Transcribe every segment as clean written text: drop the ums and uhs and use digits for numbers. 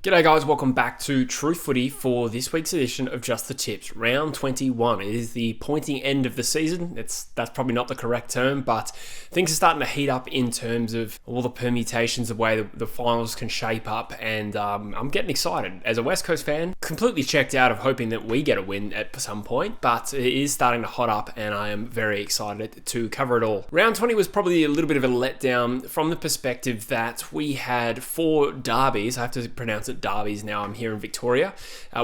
G'day guys, welcome back to True Footy for this week's edition of Just the Tips. Round 21. It is the pointy end of the season. That's probably not the correct term, but things are starting to heat up in terms of all the permutations, the way the finals can shape up, and I'm getting excited. As a West Coast fan, completely checked out of hoping that we get a win at some point, but it is starting to hot up and I am very excited to cover it all. Round 20 was probably a little bit of a letdown from the perspective that we had 4 derbies. I have to pronounce it derbies now, I'm here in Victoria.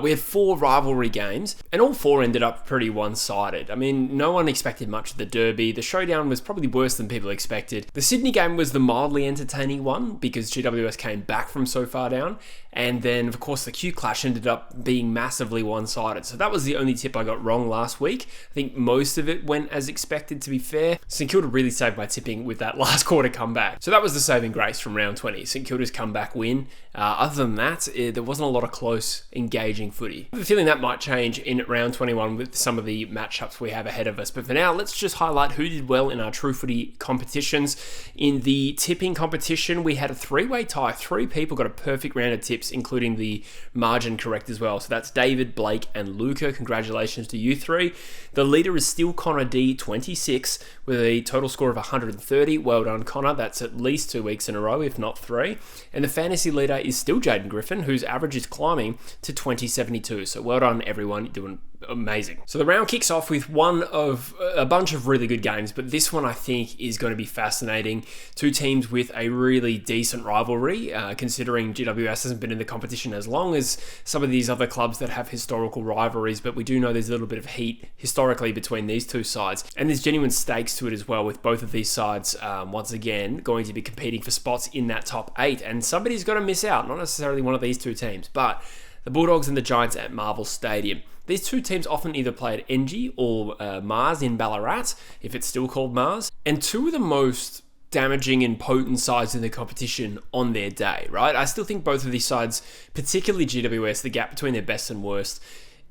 We had 4 rivalry games and all 4 ended up pretty one-sided. I mean, no one expected much of the derby. The showdown was probably worse than people expected. The Sydney game was the mildly entertaining one because GWS came back from so far down, and then of course the Q clash ended up being massively one-sided. So that was the only tip I got wrong last week. I think most of it went as expected, to be fair. St Kilda really saved my tipping with that last quarter comeback. So that was the saving grace from round 20. St Kilda's comeback win. Other than that, there wasn't a lot of close, engaging footy. I have a feeling that might change in round 21 with some of the matchups we have ahead of us. But for now, let's just highlight who did well in our True Footy competitions. In the tipping competition, we had a 3-way tie. 3 people got a perfect round of tips, including the margin correct as well. So that's David, Blake, and Luca. Congratulations to you 3. The leader is still Connor D, 26, with a total score of 130. Well done, Connor. That's at least 2 weeks in a row, if not 3. And the fantasy leader is still Jaden Griffin, whose average is climbing to 2072. So well done, everyone. You're doing amazing. So the round kicks off with one of a bunch of really good games, but this one I think is going to be fascinating. 2 teams with a really decent rivalry, considering GWS hasn't been in the competition as long as some of these other clubs that have historical rivalries, but we do know there's a little bit of heat historically between these 2 sides, and there's genuine stakes to it as well, with both of these sides once again going to be competing for spots in that top 8, and somebody's got to miss out, not necessarily one of these 2 teams, but the Bulldogs and the Giants at Marvel Stadium. These 2 teams often either play at NG or Mars in Ballarat, if it's still called Mars, and 2 of the most damaging and potent sides in the competition on their day, right? I still think both of these sides, particularly GWS, the gap between their best and worst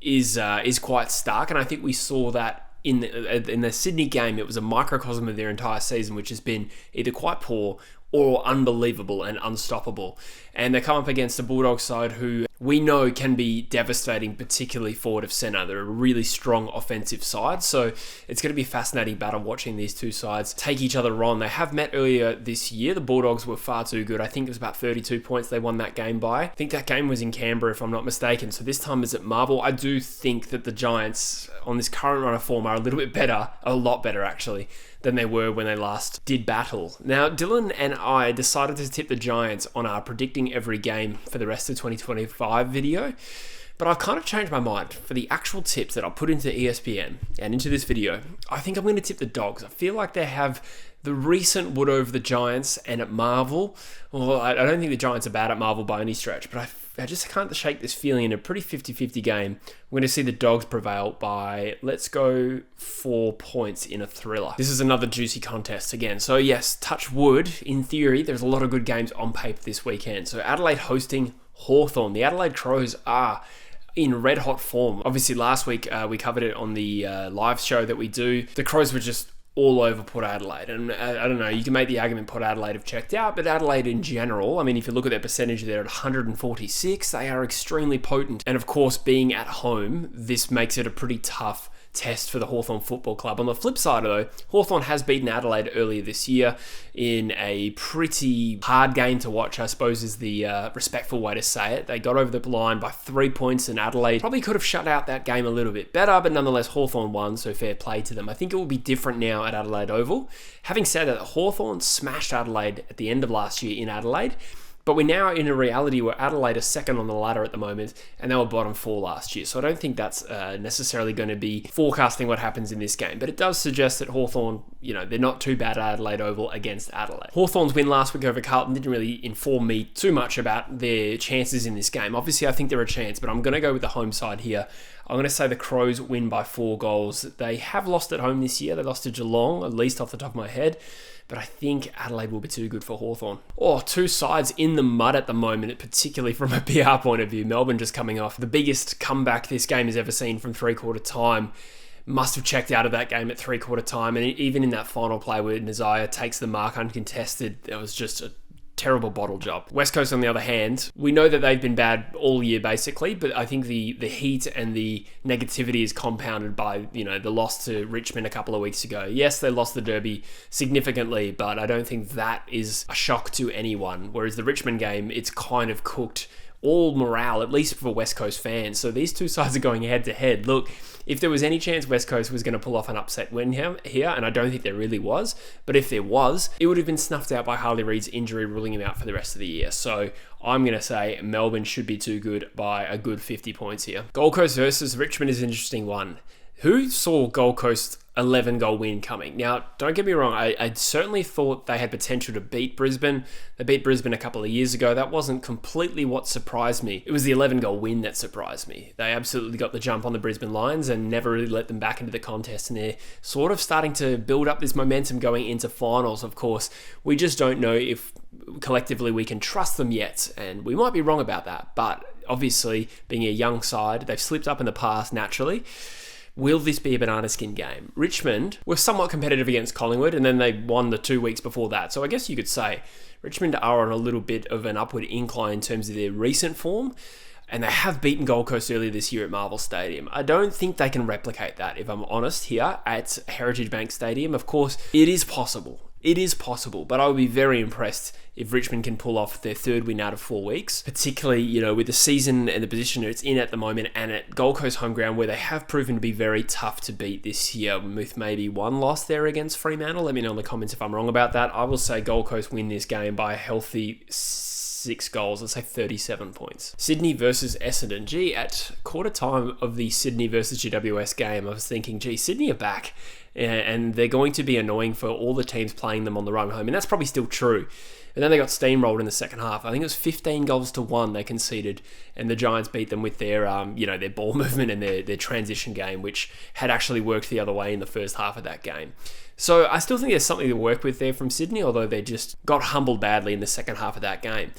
is quite stark, and I think we saw that in the Sydney game. It was a microcosm of their entire season, which has been either quite poor or unbelievable and unstoppable. And they come up against a Bulldogs side who we know can be devastating, particularly forward of centre. They're a really strong offensive side, so it's going to be a fascinating battle watching these 2 sides take each other on. They have met earlier this year. The Bulldogs were far too good. I think it was about 32 points they won that game by. I think that game was in Canberra, if I'm not mistaken. So this time is at Marvel. I do think that the Giants, on this current run of form, are a little bit better, a lot better actually, than they were when they last did battle. Now, Dylan and I decided to tip the Giants on our predicting every game for the rest of 2025 video, but I've kind of changed my mind. For the actual tips that I'll put into ESPN and into this video, I think I'm going to tip the Dogs. I feel like they have the recent wood over the Giants, and at Marvel, well, I don't think the Giants are bad at Marvel by any stretch, but I just can't shake this feeling. In a pretty 50-50 game, we're going to see the Dogs prevail by, let's go, 4 points in a thriller. This is another juicy contest again. So yes, touch wood, in theory, there's a lot of good games on paper this weekend. So Adelaide hosting Hawthorn. The Adelaide Crows are in red hot form. Obviously last week we covered it on the live show that we do. The Crows were just all over Port Adelaide, and I don't know, you can make the argument Port Adelaide have checked out, but Adelaide in general, I mean, if you look at their percentage, they're at 146, they are extremely potent, and of course, being at home, this makes it a pretty tough test for the Hawthorn Football Club. On the flip side, though, Hawthorn has beaten Adelaide earlier this year in a pretty hard game to watch, I suppose is the respectful way to say it. They got over the line by 3 points, and Adelaide probably could have shut out that game a little bit better, but nonetheless, Hawthorn won, so fair play to them. I think it will be different now at Adelaide Oval. Having said that, Hawthorn smashed Adelaide at the end of last year in Adelaide, but we're now in a reality where Adelaide are second on the ladder at the moment, and they were bottom 4 last year. So I don't think that's necessarily going to be forecasting what happens in this game. But it does suggest that Hawthorn, they're not too bad at Adelaide Oval against Adelaide. Hawthorn's win last week over Carlton didn't really inform me too much about their chances in this game. Obviously, I think they're a chance, but I'm going to go with the home side here. I'm going to say the Crows win by 4 goals. They have lost at home this year. They lost to Geelong, at least off the top of my head. But I think Adelaide will be too good for Hawthorn. 2 sides in the mud at the moment, particularly from a PR point of view. Melbourne just coming off the biggest comeback this game has ever seen from 3/4 time. Must have checked out of that game at 3/4 time. And even in that final play where Nazaya takes the mark uncontested, there was just a terrible bottle job. West Coast, on the other hand, we know that they've been bad all year basically, but I think the heat and the negativity is compounded by, the loss to Richmond a couple of weeks ago. Yes, they lost the derby significantly, but I don't think that is a shock to anyone. Whereas the Richmond game, it's kind of cooked all morale, at least for West Coast fans. So these two sides are going head to head. Look, if there was any chance West Coast was going to pull off an upset win here, and I don't think there really was, but if there was, it would have been snuffed out by Harley Reid's injury, ruling him out for the rest of the year. So I'm going to say Melbourne should be too good by a good 50 points here. Gold Coast versus Richmond is an interesting one. Who saw Gold Coast 11-goal win coming? Now, don't get me wrong, I certainly thought they had potential to beat Brisbane. They beat Brisbane a couple of years ago. That wasn't completely what surprised me. It was the 11-goal win that surprised me. They absolutely got the jump on the Brisbane Lions and never really let them back into the contest, and they're sort of starting to build up this momentum going into finals. Of course, we just don't know if collectively we can trust them yet, and we might be wrong about that, but obviously, being a young side, they've slipped up in the past naturally. Will this be a banana skin game? Richmond were somewhat competitive against Collingwood, and then they won the 2 weeks before that. So I guess you could say Richmond are on a little bit of an upward incline in terms of their recent form, and they have beaten Gold Coast earlier this year at Marvel Stadium. I don't think they can replicate that, if I'm honest, here at Heritage Bank Stadium. Of course, it is possible. It is possible, but I would be very impressed if Richmond can pull off their third win out of 4 weeks, particularly, with the season and the position it's in at the moment, and at Gold Coast home ground, where they have proven to be very tough to beat this year, with maybe one loss there against Fremantle. Let me know in the comments if I'm wrong about that. I will say Gold Coast win this game by a healthy 6 goals, let's say 37 points. Sydney versus Essendon. Gee, at quarter time of the Sydney versus GWS game, I was thinking, Sydney are back, and they're going to be annoying for all the teams playing them on the run home, and that's probably still true. And then they got steamrolled in the second half. I think it was 15 goals to 1 they conceded, and the Giants beat them with their, their ball movement and their transition game, which had actually worked the other way in the first half of that game. So I still think there's something to work with there from Sydney, although they just got humbled badly in the second half of that game.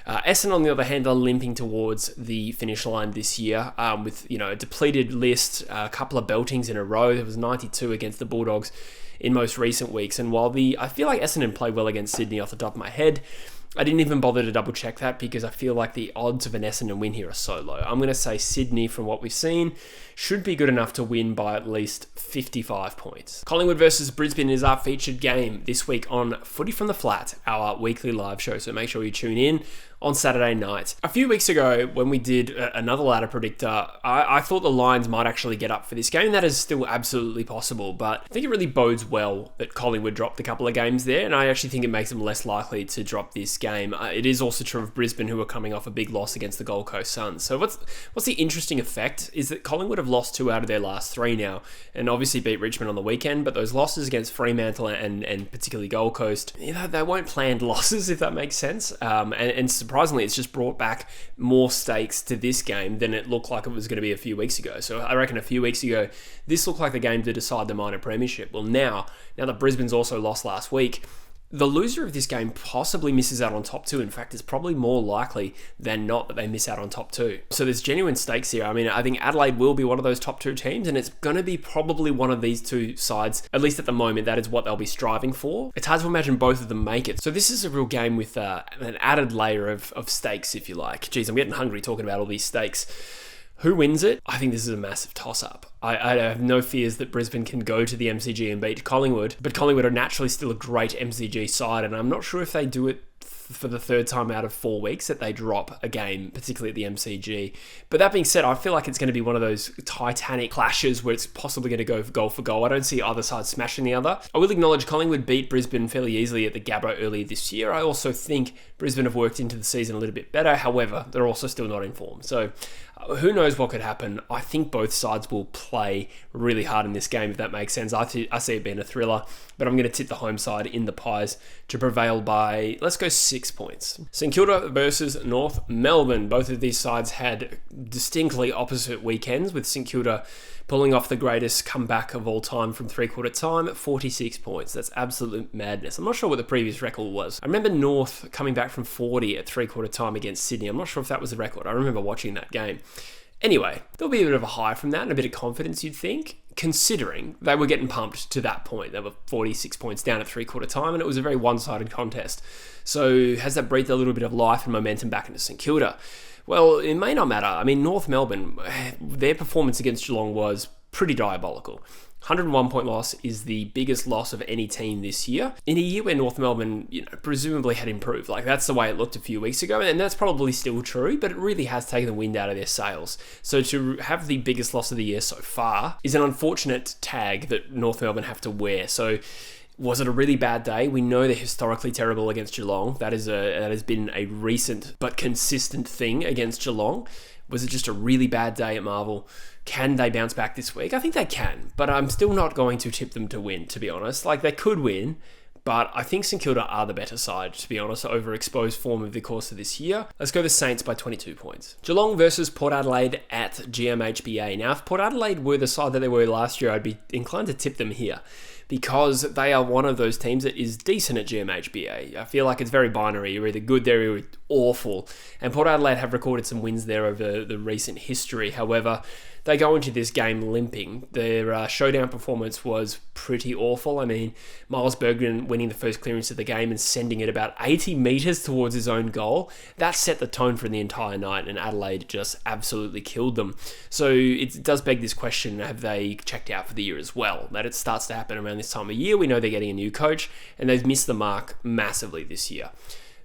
Essendon, on the other hand, are limping towards the finish line this year with a depleted list, a couple of beltings in a row. There was 92 against the Bulldogs in most recent weeks. And while I feel like Essendon played well against Sydney off the top of my head, I didn't even bother to double check that because I feel like the odds of an Essendon win here are so low. I'm going to say Sydney, from what we've seen, should be good enough to win by at least 55 points. Collingwood versus Brisbane is our featured game this week on Footy from the Flat, our weekly live show. So make sure you tune in on Saturday night. A few weeks ago, when we did another ladder predictor, I thought the Lions might actually get up for this game. That is still absolutely possible, but I think it really bodes well that Collingwood dropped a couple of games there, and I actually think it makes them less likely to drop this game. It is also true of Brisbane, who are coming off a big loss against the Gold Coast Suns. So what's the interesting effect is that Collingwood have lost 2 out of their last 3 now, and obviously beat Richmond on the weekend, but those losses against Fremantle and particularly Gold Coast, they weren't planned losses, if that makes sense. And surprisingly, it's just brought back more stakes to this game than it looked like it was going to be a few weeks ago. So I reckon a few weeks ago, this looked like the game to decide the minor premiership. Well, now that Brisbane's also lost last week, the loser of this game possibly misses out on top 2. In fact, it's probably more likely than not that they miss out on top 2. So there's genuine stakes here. I mean, I think Adelaide will be one of those top 2 teams, and it's going to be probably one of these 2 sides, at least at the moment. That is what they'll be striving for. It's hard to imagine both of them make it. So this is a real game with an added layer of stakes, if you like. Geez, I'm getting hungry talking about all these stakes. Who wins it? I think this is a massive toss-up. I have no fears that Brisbane can go to the MCG and beat Collingwood, but Collingwood are naturally still a great MCG side, and I'm not sure if they do it for the 3rd time out of 4 weeks that they drop a game, particularly at the MCG. But that being said, I feel like it's going to be one of those titanic clashes where it's possibly going to go goal for goal. I don't see either side smashing the other. I will acknowledge Collingwood beat Brisbane fairly easily at the Gabba earlier this year. I also think Brisbane have worked into the season a little bit better. However, they're also still not in form. So who knows what could happen. I think both sides will play really hard in this game, if that makes sense. I see it being a thriller, but I'm going to tip the home side in the Pies to prevail by, let's go 6 points. St Kilda versus North Melbourne. Both of these sides had distinctly opposite weekends, with St Kilda pulling off the greatest comeback of all time from 3/4 time at 46 points. That's absolute madness. I'm not sure what the previous record was. I remember North coming back from 40 at 3/4 time against Sydney. I'm not sure if that was the record. I remember watching that game. Anyway, there'll be a bit of a high from that and a bit of confidence, you'd think, considering they were getting pumped to that point. They were 46 points down at three-quarter time, and it was a very one-sided contest. So has that breathed a little bit of life and momentum back into St Kilda? Well, it may not matter. I mean, North Melbourne, their performance against Geelong was pretty diabolical. 101 point loss is the biggest loss of any team this year. In a year where North Melbourne, presumably had improved. Like, that's the way it looked a few weeks ago, and that's probably still true, but it really has taken the wind out of their sails. So to have the biggest loss of the year so far is an unfortunate tag that North Melbourne have to wear. So was it a really bad day? We know they're historically terrible against Geelong. That has been a recent but consistent thing against Geelong. Was it just a really bad day at Marvel? Can they bounce back this week? I think they can, but I'm still not going to tip them to win, to be honest. Like, they could win, but I think St Kilda are the better side, to be honest, over exposed form of the course of this year. Let's go the Saints by 22 points. Geelong versus Port Adelaide at GMHBA. Now, if Port Adelaide were the side that they were last year, I'd be inclined to tip them here, because they are one of those teams that is decent at GMHBA. I feel like it's very binary. You're either good there or you're awful. And Port Adelaide have recorded some wins there over the recent history. However, they go into this game limping. Their showdown performance was pretty awful. I mean, Miles Bergman winning the first clearance of the game and sending it about 80 metres towards his own goal. That set the tone for the entire night, and Adelaide just absolutely killed them. So it does beg this question, have they checked out for the year as well? That it starts to happen around this time of year. We know they're getting a new coach, and they've missed the mark massively this year.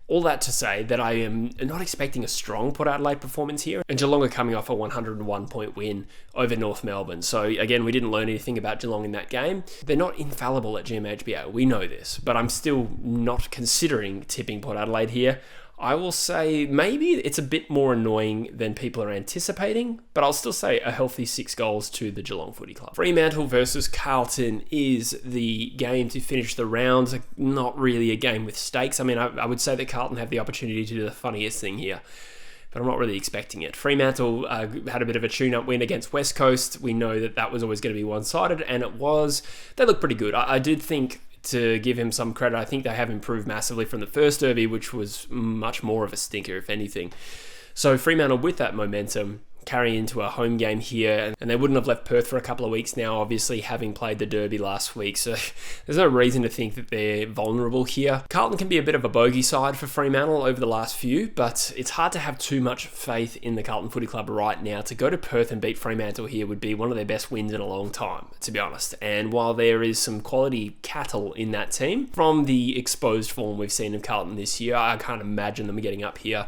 All that to say that I am not expecting a strong Port Adelaide performance here, and Geelong are coming off a 101-point win over North Melbourne. So again, we didn't learn anything about Geelong in that game. They're not infallible at GMHBA, we know this, but I'm still not considering tipping Port Adelaide here. I will say maybe it's a bit more annoying than people are anticipating, but I'll still say a healthy 6 goals to the Geelong Footy Club. Fremantle versus Carlton is the game to finish the round. Not really a game with stakes. I mean, I would say that Carlton have the opportunity to do the funniest thing here, but I'm not really expecting it. Fremantle had a bit of a tune-up win against West Coast. We know that was always going to be one-sided, and it was. They look pretty good. I did think, to give him some credit, I think they have improved massively from the first derby, which was much more of a stinker, if anything. So Fremantle, with that momentum, carry into a home game here, and they wouldn't have left Perth for a couple of weeks now, obviously having played the derby last week, so there's no reason to think that they're vulnerable here. Carlton can be a bit of a bogey side for Fremantle over the last few, but it's hard to have too much faith in the Carlton Footy Club right now. To go to Perth and beat Fremantle here would be one of their best wins in a long time, to be honest. And while there is some quality cattle in that team, from the exposed form we've seen of Carlton this year, I can't imagine them getting up here.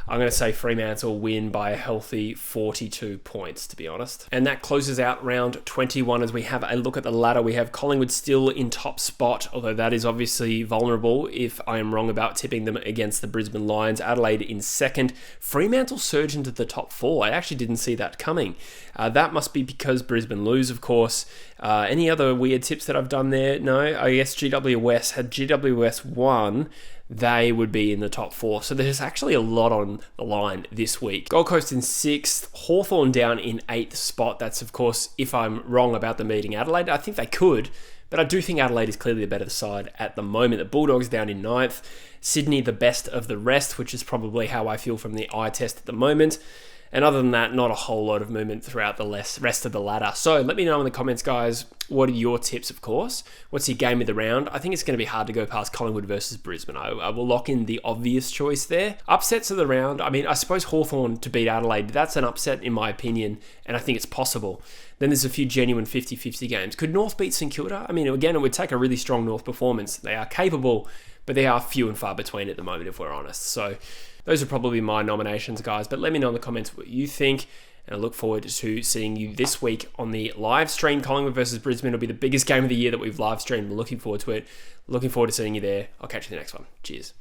I'm going to say Fremantle win by a healthy 42 points, to be honest. And that closes out round 21 as we have a look at the ladder. We have Collingwood still in top spot, although that is obviously vulnerable if I am wrong about tipping them against the Brisbane Lions. Adelaide in second. Fremantle surge into the top 4. I actually didn't see that coming. That must be because Brisbane lose, of course. Any other weird tips that I've done there? No, I guess GWS. Had GWS won, they would be in the top 4. So there's actually a lot on the line this week. Gold Coast in 6th, Hawthorn down in 8th spot. That's, of course, if I'm wrong about them beating Adelaide. I think they could, but I do think Adelaide is clearly the better side at the moment. The Bulldogs down in 9th. Sydney the best of the rest, which is probably how I feel from the eye test at the moment. And other than that, not a whole lot of movement throughout the rest of the ladder. So let me know in the comments, guys, what are your tips, of course? What's your game of the round? I think it's going to be hard to go past Collingwood versus Brisbane. I will lock in the obvious choice there. Upsets of the round, I mean, I suppose Hawthorn to beat Adelaide, that's an upset in my opinion, and I think it's possible. Then there's a few genuine 50-50 games. Could North beat St Kilda? I mean, again, it would take a really strong North performance. They are capable, but they are few and far between at the moment, if we're honest. So those are probably my nominations, guys. But let me know in the comments what you think. And I look forward to seeing you this week on the live stream. Collingwood versus Brisbane will be the biggest game of the year that we've live streamed. Looking forward to it. Looking forward to seeing you there. I'll catch you in the next one. Cheers.